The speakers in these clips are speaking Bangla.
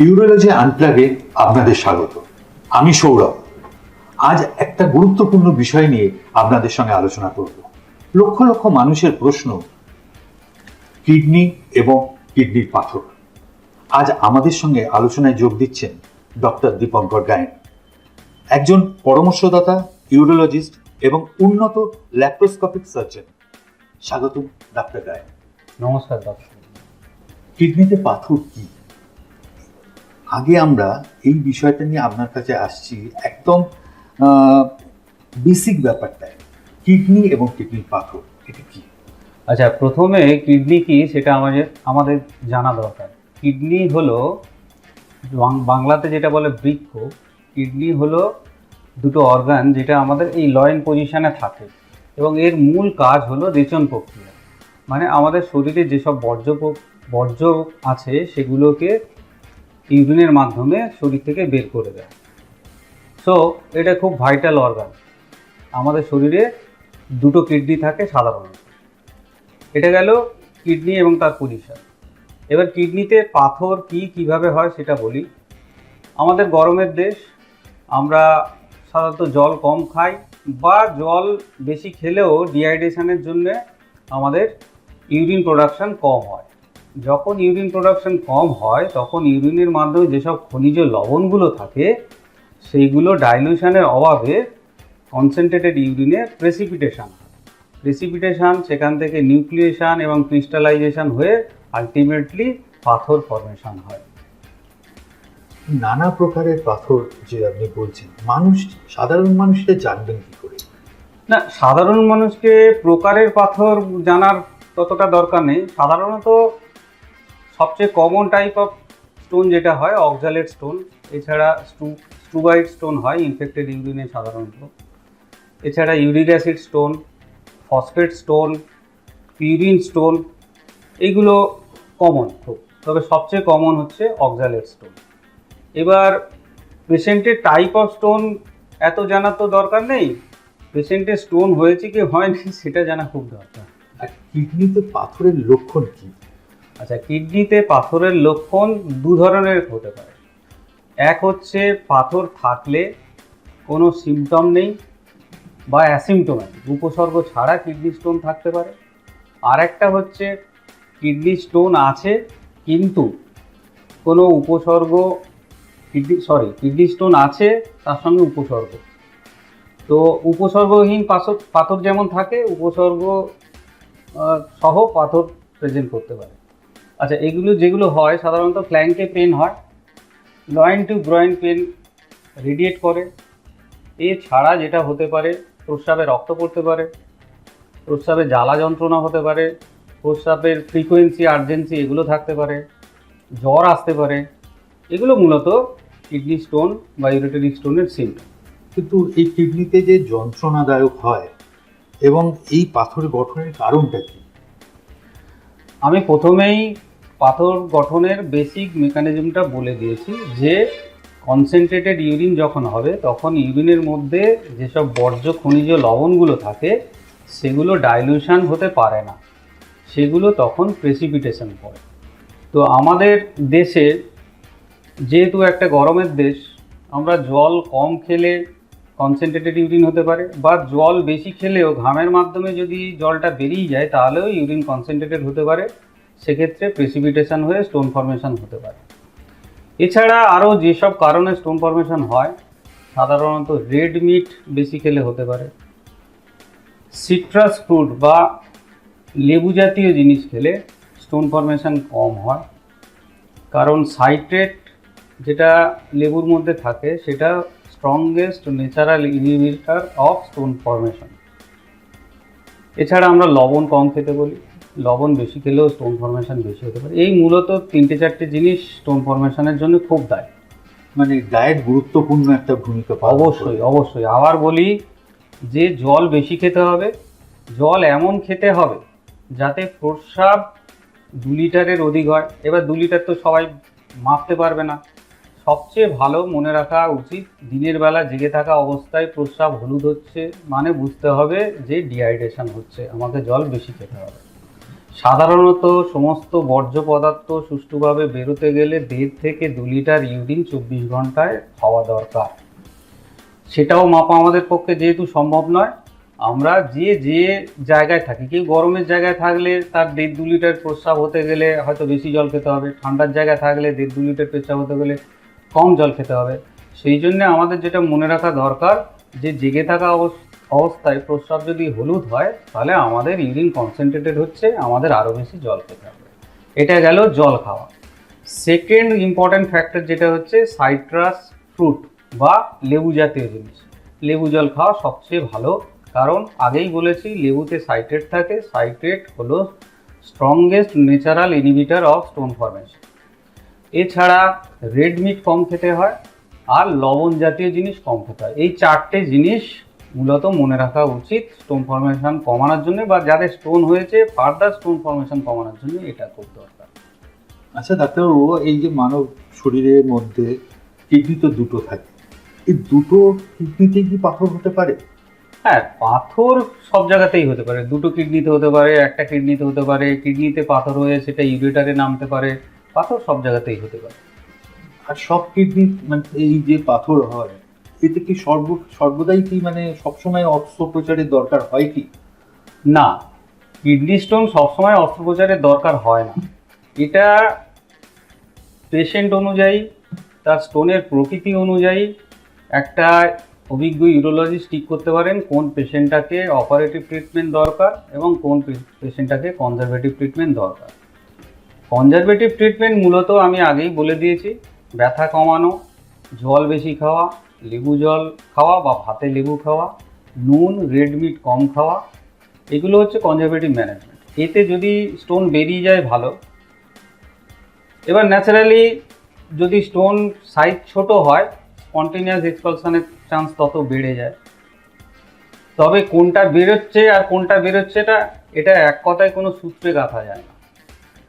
ইউরোলজি আনপ্লাগে আপনাদের স্বাগত। আমি সৌরভ। আজ একটা গুরুত্বপূর্ণ বিষয় নিয়ে আপনাদের সঙ্গে আলোচনা করব। লক্ষ লক্ষ মানুষের প্রশ্ন, কিডনি এবং কিডনির পাথর। আজ আমাদের সঙ্গে আলোচনায় যোগ দিচ্ছেন ডক্টর দীপঙ্কর গায়েন, একজন পরামর্শদাতা, ইউরোলজিস্ট এবং উন্নত ল্যাপ্রোস্কোপিক সার্জন। স্বাগত ডাক্তার গায়েন। নমস্কার ডক্টর। কিডনিতে পাথর কি? আগে আমরা এই বিষয়টা নিয়ে আপনার কাছে আসছি, একদম বেসিক ব্যাপারটায়, কিডনি এবং কিডনির পাথর এটা কি? আচ্ছা, প্রথমে কিডনি কি সেটা আমাদের জানা দরকার। কিডনি হলো বাংলাতে যেটা বলে বৃক্ক। কিডনি হলো দুটো অর্গান যেটা আমাদের এই লয়েন পজিশনে থাকে এবং এর মূল কাজ হলো রেচন প্রক্রিয়া। মানে আমাদের শরীরে যেসব বর্জ্য আছে সেগুলোকে ইউরিনের মাধ্যমে শরীর থেকে বের করে দেয়। সো এটা খুব ভাইটাল অর্গান। আমাদের শরীরে দুটো কিডনি থাকে সাধারণত। এটা গেল কিডনি এবং তার পজিশন। এবার কিডনিতে পাথর কিভাবে হয় সেটা বলি। আমাদের গরমের দেশ, আমরা সাধারণত জল কম খাই বা জল বেশি খেলেও ডিহাইড্রেশনের জন্য আমাদের ইউরিন প্রোডাকশন কম হয়। যখন ইউরিন প্রোডাকশন কম হয় তখন ইউরিনের মাধ্যমে যেসব খনিজ লবণগুলো থাকে সেইগুলো ডাইলিউশনের অভাবে কনসেন্ট্রেটেড ইউরিনে প্রেসিপিটেশন সেখান থেকে নিউক্লিয়েশন এবং ক্রিস্টালাইজেশন হয়ে আলটিমেটলি পাথর ফর্মেশন হয়। নানা প্রকারের পাথর যে আপনি বলছেন, সাধারণ মানুষরা জানবেন কি করে? না, সাধারণ মানুষকে প্রকারের পাথর জানার ততটা দরকার নেই। সাধারণত সবচেয়ে কমন টাইপ অফ স্টোন যেটা হয় অক্সালেট স্টোন, এছাড়া স্টুবাইট স্টোন হয় ইনফেক্টেড ইউরিনে সাধারণত। এছাড়া uric acid stone, phosphate stone, purine stone, এইগুলো কমন খুব। তবে সবচেয়ে কমন হচ্ছে অক্সালেট স্টোন। এবার পেশেন্টের টাইপ অফ স্টোন এত জানার তো দরকার নেই, পেশেন্টের স্টোন হয়েছে কি হয়নি সেটা জানা খুব দরকার। আর কিডনিতে পাথরের লক্ষণ কি? আচ্ছা, কিডনিতে পাথরের লক্ষণ দু ধরনের হতে পারে। এক হচ্ছে পাথর থাকলে কোনো সিমটম নেই বা অ্যাসিমটোম্যাটিক, উপসর্গ ছাড়া কিডনি স্টোন থাকতে পারে। আর একটা হচ্ছে কিডনি স্টোন আছে কিন্তু কোনো উপসর্গ, কিডনি স্টোন আছে তার সঙ্গে উপসর্গ। তো উপসর্গহীন পাথর যেমন থাকে, উপসর্গ সহ পাথর প্রেজেন্ট করতে পারে। আচ্ছা, যেগুলো হয় সাধারণত ফ্ল্যাঙ্কে পেন হয়, লয়েন টু গ্রয়েন পেন রেডিয়েট করে। এছাড়া যেটা হতে পারে, প্রস্রাবে রক্ত পড়তে পারে, প্রস্রাবে জ্বালা যন্ত্রণা হতে পারে, প্রস্রাবের ফ্রিকোয়েন্সি, আর্জেন্সি এগুলো থাকতে পারে, জ্বর আসতে পারে। এগুলো মূলত কিডনি স্টোন বা ইউরিটারি স্টোনের সিমটম। কিন্তু এই কিডনিতে যে যন্ত্রণাদায়ক হয় এবং এই পাথর গঠনের কারণটা কি? আমি প্রথমেই পাথর গঠনের বেসিক মেকানিজমটা বলে দিয়েছি যে কনসেন্ট্রেটেড ইউরিন যখন হবে তখন ইউরিনের মধ্যে যেসব বর্জ্য খনিজ লবণগুলো থাকে সেগুলো ডাইলিউশন হতে পারে না, সেগুলো তখন প্রেসিপিটেশন করে। তো আমাদের দেশে যেহেতু একটা গরমের দেশ, আমরা জল কম খেলে কনসেন্ট্রেটেড ইউরিন হতে পারে, বা জল বেশি খেলেও ঘামের মাধ্যমে যদি জলটা বেরিয়ে যায় তাহলেও ইউরিন কনসেন্ট্রেটেড হতে পারে, সেক্ষেত্রে প্রেসিপিটেশন হয়ে স্টোন ফর্মেশন হতে পারে। এছাড়া আরও যেসব কারণে স্টোন ফর্মেশন হয়, সাধারণত রেড মিট বেশি খেলে হতে পারে, সিট্রাস ফ্রুট বা লেবু জাতীয় জিনিস খেলে স্টোন ফর্মেশন কম হয়, কারণ সাইট্রেট যেটা লেবুর মধ্যে থাকে সেটা strongest natural inhibitor of stone formation. এছাড়া আমরা লবণ কম খেতে বলি, লবণ বেশি খেলেও স্টোন ফর্মেশন বেশি হতে পারে। এই মূলত 3-4টে জিনিস স্টোন ফর্মেশনের জন্য খুব দায়ী। মানে ডায়েট গুরুত্বপূর্ণ একটা ভূমিকা পালন করে। অবশ্যই। আবার বলি যে জল বেশি খেতে হবে, জল এমন খেতে হবে যাতে প্রস্রাব 2 লিটারের অধিক হয়। এবার 2 লিটার তো সবাই মাপতে পারবে না। সবচেয়ে ভালো মনে রাখা উচিত, দিনের বেলা জেগে থাকা অবস্থায় প্রস্রাব হলুদ হচ্ছে মানে বুঝতে হবে যে ডিহাইড্রেশন হচ্ছে, আমাকে জল বেশি খেতে হবে। সাধারণত সমস্ত বর্জ্য পদার্থ সুষ্ঠুভাবে বেরোতে গেলে 1.5 থেকে 2 লিটার ইউরিন 24 ঘন্টায় হওয়া দরকার। সেটাও মাপা আমাদের পক্ষে যেহেতু সম্ভব নয়, আমরা যে যে জায়গায় থাকি, কেউ গরমের জায়গায় থাকলে তার 1.5-2 লিটার প্রস্রাব হতে গেলে হয়তো বেশি জল খেতে হবে, ঠান্ডার জায়গায় থাকলে 1.5-2 লিটার প্রস্রাব হতে গেলে কম জল খেতে হবে। সেই জন্য আমাদের যেটা মনে রাখা দরকার, যে জেগে থাকা অবস্থায় প্রস্রাব যদি হলুদ হয় তাহলে আমাদের ইউরিন কনসেন্ট্রেটেড হচ্ছে, আমাদের আরও বেশি জল খেতে হবে। এটা গেল জল খাওয়া। সেকেন্ড ইম্পর্ট্যান্ট ফ্যাক্টর যেটা হচ্ছে সাইট্রাস ফ্রুট বা লেবু জাতীয় জিনিস। লেবু জল খাওয়া সবচেয়ে ভালো, কারণ আগেই বলেছি লেবুতে সাইট্রেট থাকে। সাইট্রেট হলো strongest natural inhibitor of stone formation. এছাড়া রেড মিট কম খেতে হয় আর লবণ জাতীয় জিনিস কম খেতে হয়। এই 4টে জিনিস মূলত মনে রাখা উচিত স্টোন ফরমেশন কমানোর জন্য, বা যাদের স্টোন হয়েছে ফার্দার স্টোন ফরমেশন কমানোর জন্য এটা খুব দরকার। আচ্ছা ডাক্তারবাবু, এই যে মানব শরীরের মধ্যে কিডনি তো দুটো থাকে, এই দুটো কিডনিতে কি পাথর হতে পারে? হ্যাঁ, পাথর সব জায়গাতেই হতে পারে। দুটো কিডনিতে হতে পারে, একটা কিডনিতে হতে পারে। কিডনিতে পাথর হয়ে সেটা ইউরেটারে নামতে পারে। পাথর সব জায়গাতেই হতে পারে। আর সব কিডনি মানে এই যে পাথর হয়, এতে কি সর্বদাই কি মানে সবসময় অস্ত্রোপচারের দরকার হয় কি? না, কিডনি স্টোন সবসময় অস্ত্রোপচারের দরকার হয় না। এটা পেশেন্ট অনুযায়ী, তার স্টোনের প্রকৃতি অনুযায়ী একটা অভিজ্ঞ ইউরোলজিস্ট ঠিক করতে পারেন কোন পেশেন্টটাকে অপারেটিভ ট্রিটমেন্ট দরকার এবং কোন পেশেন্টটাকে কনজারভেটিভ ট্রিটমেন্ট দরকার। কনজারভেটিভ ট্রিটমেন্ট মূলত আমি আগেই বলে দিয়েছি, ব্যথা কমানো, জল বেশি খাওয়া, লেবু জল খাওয়া বা ভাতে লেবু খাওয়া, নুন রেড মিট কম খাওয়া, এগুলো হচ্ছে কনজারভেটিভ ম্যানেজমেন্ট। এতে যদি স্টোন বেরিয়ে যায় ভালো। এবার ন্যাচারালি যদি স্টোন সাইজ ছোট হয়, স্পন্টেনিয়াস এক্সপালশনের চান্স তত বেড়ে যায়। তবে কোনটা বেরোচ্ছে আর কোনটা বেরোচ্ছে এটা এক কথায় কোনো সূত্রে গাঁথা যায় না।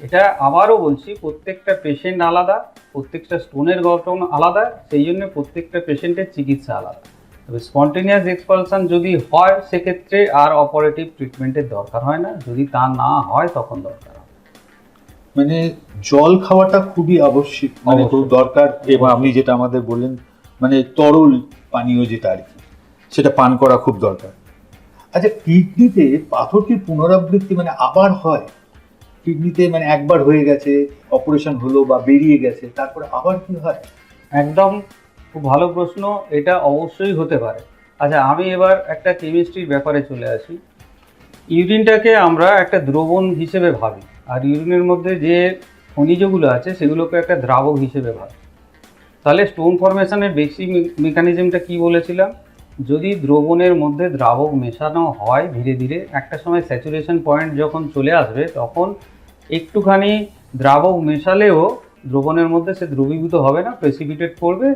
এটা আবারও বলছি, প্রত্যেকটা পেশেন্ট আলাদা, প্রত্যেকটা স্টোনের গঠন আলাদা, সেই জন্য প্রত্যেকটা পেশেন্টের চিকিৎসা আলাদা। তবে স্পন্টেনিয়াস এক্সপালশন যদি হয় সেক্ষেত্রে আর অপারেটিভ ট্রিটমেন্টের দরকার হয় না, যদি তা না হয় তখন দরকার হয়। মানে জল খাওয়াটা খুবই আবশ্যিক, মানে খুব দরকার। এবং আপনি যেটা আমাদের বললেন, মানে তরল পানীয় যেটা আর কি, সেটা পান করা খুব দরকার। আচ্ছা, কিডনিতে পাথর কি পুনরাবৃত্তি মানে আবার হয়? কিডনিতে মানে একবার হয়ে গেছে, অপারেশন হলো বা বেরিয়ে গেছে, তারপরে আবার কি হয়? একদম খুব ভালো প্রশ্ন, এটা অবশ্যই হতে পারে। আচ্ছা, আমি এবার একটা কেমিস্ট্রির ব্যাপারে চলে আসি। ইউরিনটাকে আমরা একটা দ্রবণ হিসেবে ভাবি, আর ইউরিনের মধ্যে যে খনিজগুলো আছে সেগুলোকে একটা দ্রাবক হিসেবে ভাবি। তাহলে স্টোন ফরমেশনের বেসিক মেকানিজমটা কি বলেছিলাম, যদি দ্রবণের মধ্যে দ্রাবক মেশানো হয় ধীরে ধীরে, একটা সময় স্যাচুরেশন পয়েন্ট যখন চলে আসবে তখন একটুখানি দ্রাবক মেশালেও দ্রবণের মধ্যে সে দ্রবীভূত হবে না, প্রেসিপিটেট করবে,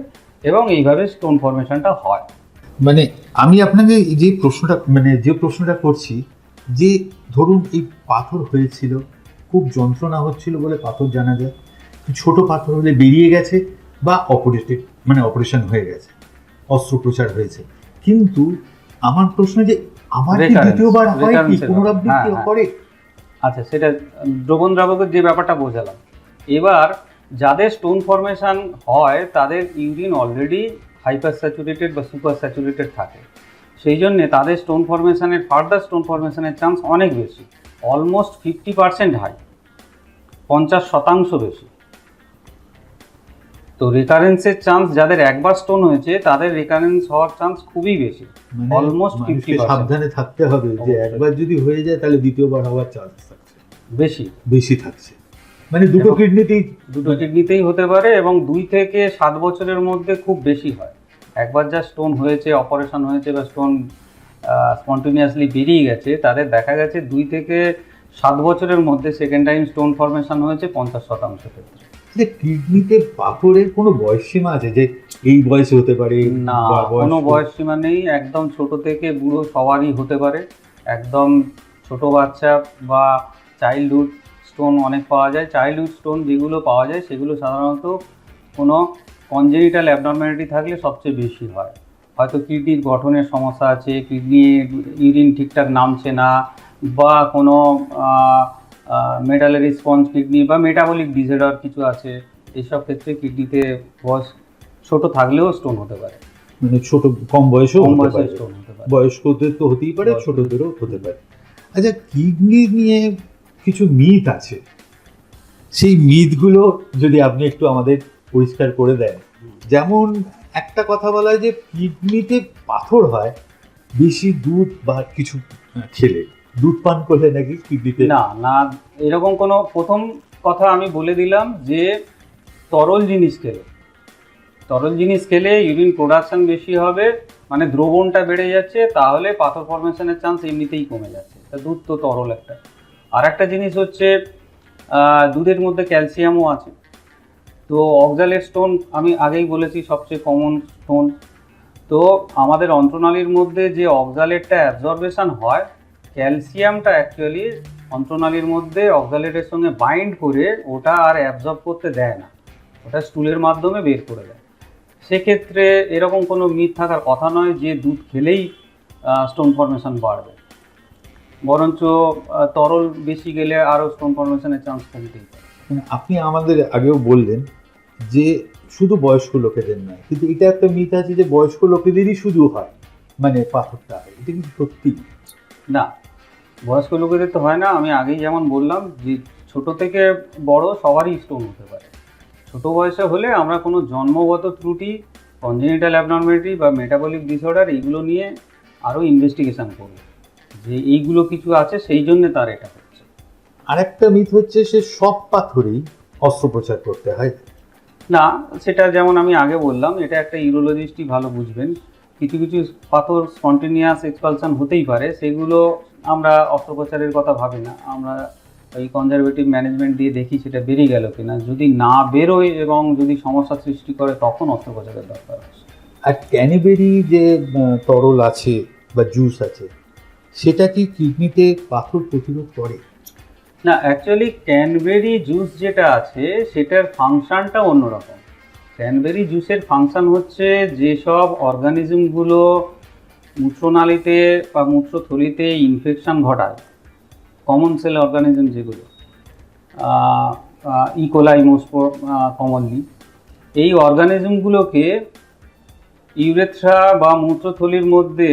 এবং এইভাবে স্টোন ফরমেশনটা হয়। মানে আমি আপনাকে যে প্রশ্নটা করছি, যে ধরুন এই পাথর হয়েছিল, খুব যন্ত্রণা হচ্ছিল বলে পাথর জানা যায়, ছোট পাথর হলে বেরিয়ে গেছে বা অপারেশন হয়ে গেছে, অস্ত্রোপচার হয়েছে, কিন্তু আমার প্রশ্ন যে আমার কি দ্বিতীয়বার হয় কি, পুনরাবৃত্তি করে? আচ্ছা, সেটা দ্রবণ দ্রাবকের যে ব্যাপারটা বোঝালাম। এবার যাদের স্টোন ফরমেশন হয় তাদের ইউরিন অলরেডি হাইপার স্যাচুরেটেড বা সুপার স্যাচুরেটেড থাকে, সেই জন্যে তাদের স্টোন ফরমেশনের ফার্দার স্টোন ফরমেশনের চান্স অনেক বেশি, অলমোস্ট 50% হাই, 50% বেশি। তো রিকারেন্সের চান্স, যাদের একবার স্টোন হয়েছে তাদের রিকারেন্স হওয়ার চান্স খুবই বেশি, অলমোস্ট 50%। সাবধানে থাকতে হবে যে একবার যদি হয়ে যায় তাহলে দ্বিতীয়বার হওয়ার চান্স থাকছে বেশি থাকছে। মানে দুটো কিডনিতেই হতে পারে, এবং 2 থেকে 7 বছরের মধ্যে খুব বেশি হয়। একবার যা স্টোন হয়েছে, অপারেশন হয়েছে বা স্টোন স্পন্টেনিয়াসলি বেরিয়ে গেছে, তাদের দেখা গেছে 2 থেকে 7 বছরের মধ্যে সেকেন্ড টাইম স্টোন ফরমেশন হয়েছে 50% ক্ষেত্রে। যে কিডনিতে পাথরের কোনো বয়স সীমা আছে যে এই বয়সে হতে পারে? না, কোনো বয়স সীমা নেই, একদম ছোট থেকে বুড়ো সবারই হতে পারে। একদম ছোট বাচ্চা বা চাইল্ডহুড স্টোন অনেক পাওয়া যায়। চাইল্ডহুড স্টোন যেগুলো পাওয়া যায় সেগুলো সাধারণত কোনো কনজেনিটাল অ্যাবনর্ম্যালিটি থাকলে সবচেয়ে বেশি হয়। হয়তো কিডনির গঠনের সমস্যা আছে, কিডনি ইউরিন ঠিকঠাক নামছে না, বা কোনো মেটালের স্পঞ্জ কিডনি বা মেটাবলিক ডিসঅর্ডার কিছু আছে, এইসব ক্ষেত্রে কিডনিতে বয়স ছোট থাকলেও স্টোন হতে পারে, মানে ছোট কম বয়সেও কম হতে বয়সে পারে, স্টোন হতে পারে। বয়স্কদের তো হতেই পারে, বয়স্কদের। ছোটদেরও হতে পারে। আচ্ছা, কিডনি নিয়ে কিছু মিথ আছে, সেই মিথগুলো যদি আপনি একটু আমাদের পরিষ্কার করে দেন। যেমন একটা কথা বলা হয় যে কিডনিতে পাথর হয় বেশি দুধ বা কিছু খেলে, দুধ পান করলে নাকি কিডনিতে। না না, এরকম কোনো, প্রথম কথা আমি বলে দিলাম যে তরল জিনিস খেলে, তরল জিনিস খেলে ইউরিন প্রোডাকশন বেশি হবে, মানে দ্রবণটা বেড়ে যাচ্ছে, তাহলে পাথর ফর্মেশনের চান্স এমনিতেই কমে যাচ্ছে। তা দুধ তো তরল একটা। আর একটা জিনিস হচ্ছে দুধের মধ্যে ক্যালসিয়ামও আছে। তো অক্সালেট স্টোন আমি আগেই বলেছি সবচেয়ে কমন স্টোন। তো আমাদের অন্ত্রনালীর মধ্যে যে অক্সালেটটা অ্যাবজর্বেশন হয়, ক্যালসিয়ামটা অ্যাকচুয়ালি অন্ত্রনালীর মধ্যে অক্সালেটের সঙ্গে বাইন্ড করে ওটা আর অ্যাবজর্ব করতে দেয় না, ওটা স্টুলের মাধ্যমে বের করে দেয়। সেক্ষেত্রে এরকম কোনো মিথ থাকার কথা নয় যে দুধ খেলেই স্টোন ফর্মেশন বাড়বে, বরঞ্চ তরল বেশি গেলে আরও স্টোন ফর্মেশনের চান্স কমতেই পারে। আপনি আমাদের আগেও বললেন যে শুধু বয়স্ক লোকেদের নয়, কিন্তু এটা একটা মিথ আছে যে বয়স্ক লোকেদেরই শুধু হয়, মানে পাথরটা হয়, এটা কিন্তু সত্যি না, বয়স্ক লোকেদের তো হয় না। আমি আগেই যেমন বললাম যে ছোট থেকে বড় সবারই স্টোন হতে পারে। ছোট বয়সে হলে আমরা কোনো জন্মগত ত্রুটি, কনজেনিটাল অ্যাবনর্মালিটি বা মেটাবলিক ডিসঅর্ডার এইগুলো নিয়ে আরও ইনভেস্টিগেশন করব যে এইগুলো কিছু আছে, সেই জন্য তার এটা হচ্ছে। আরেকটা মিথ হচ্ছে সে সব পাথরেই অস্ত্রোপচার করতে হয়। না, সেটা যেমন আমি আগে বললাম, এটা একটা ইউরোলজিস্টই ভালো বুঝবেন। কিছু কিছু পাথর স্পন্টেনিয়াস এক্সপালশন হতেই পারে, সেগুলো আমরা অস্ত্রোপচারের কথা ভাবি না, আমরা ওই কনজারভেটিভ ম্যানেজমেন্ট দিয়ে দেখি সেটা বেরিয়ে গেল কিনা। যদি না বেরোয় এবং যদি সমস্যা সৃষ্টি করে তখন অস্ত্রোপচারের দরকার আছে। আর ক্যানবেরি যে তরল আছে বা জুস আছে, সেটা কি কিডনিতে পাথর প্রতিরোধ করে? না, অ্যাকচুয়ালি ক্যানবেরি জুস যেটা আছে সেটার ফাংশনটা অন্যরকম। ক্যানবেরি জুসের ফাংশন হচ্ছে যেসব অর্গানিজমগুলো মূত্রনালীতে বা মূত্রথলিতে ইনফেকশন ঘটায়, কমন সেল অর্গানিজম যেগুলো, ইকোলাই মোস্ট কমনলি, এই অর্গানিজমগুলোকে ইউরেথ্রা বা মূত্রথলির মধ্যে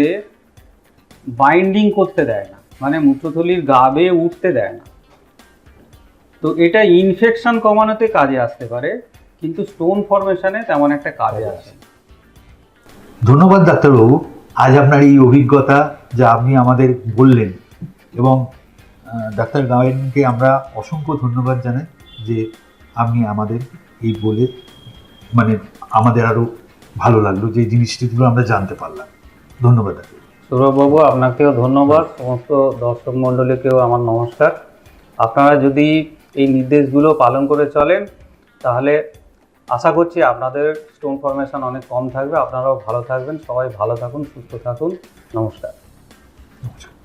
বাইন্ডিং করতে দেয় না, মানে মূত্রথলির গা বেয়ে উঠতে দেয় না। তো এটা ইনফেকশন কমানোতে কাজে আসতে পারে, কিন্তু স্টোন ফর্মেশনে তেমন একটা কাজে আসে না। ধন্যবাদ ডাক্তারবাবু, আজ আপনার এই অভিজ্ঞতা যা আপনি আমাদের বললেন, এবং ডাক্তার গায়েনকে আমরা অসংখ্য ধন্যবাদ জানাই যে আপনি আমাদের এই বলে, মানে আমাদের আরও ভালো লাগলো যে জিনিসটিগুলো আমরা জানতে পারলাম। ধন্যবাদ ডাক্তার। সৌরভবাবু, আপনাকেও ধন্যবাদ, সমস্ত দর্শক মণ্ডলীকেও আমার নমস্কার। আপনারা যদি এই নির্দেশগুলো পালন করে চলেন তাহলে আশা করছি আপনাদের স্টোন ফর্মেশন অনেক কম থাকবে, আপনারাও ভালো থাকবেন। সবাই ভালো থাকুন, সুস্থ থাকুন। নমস্কার। নমস্কার।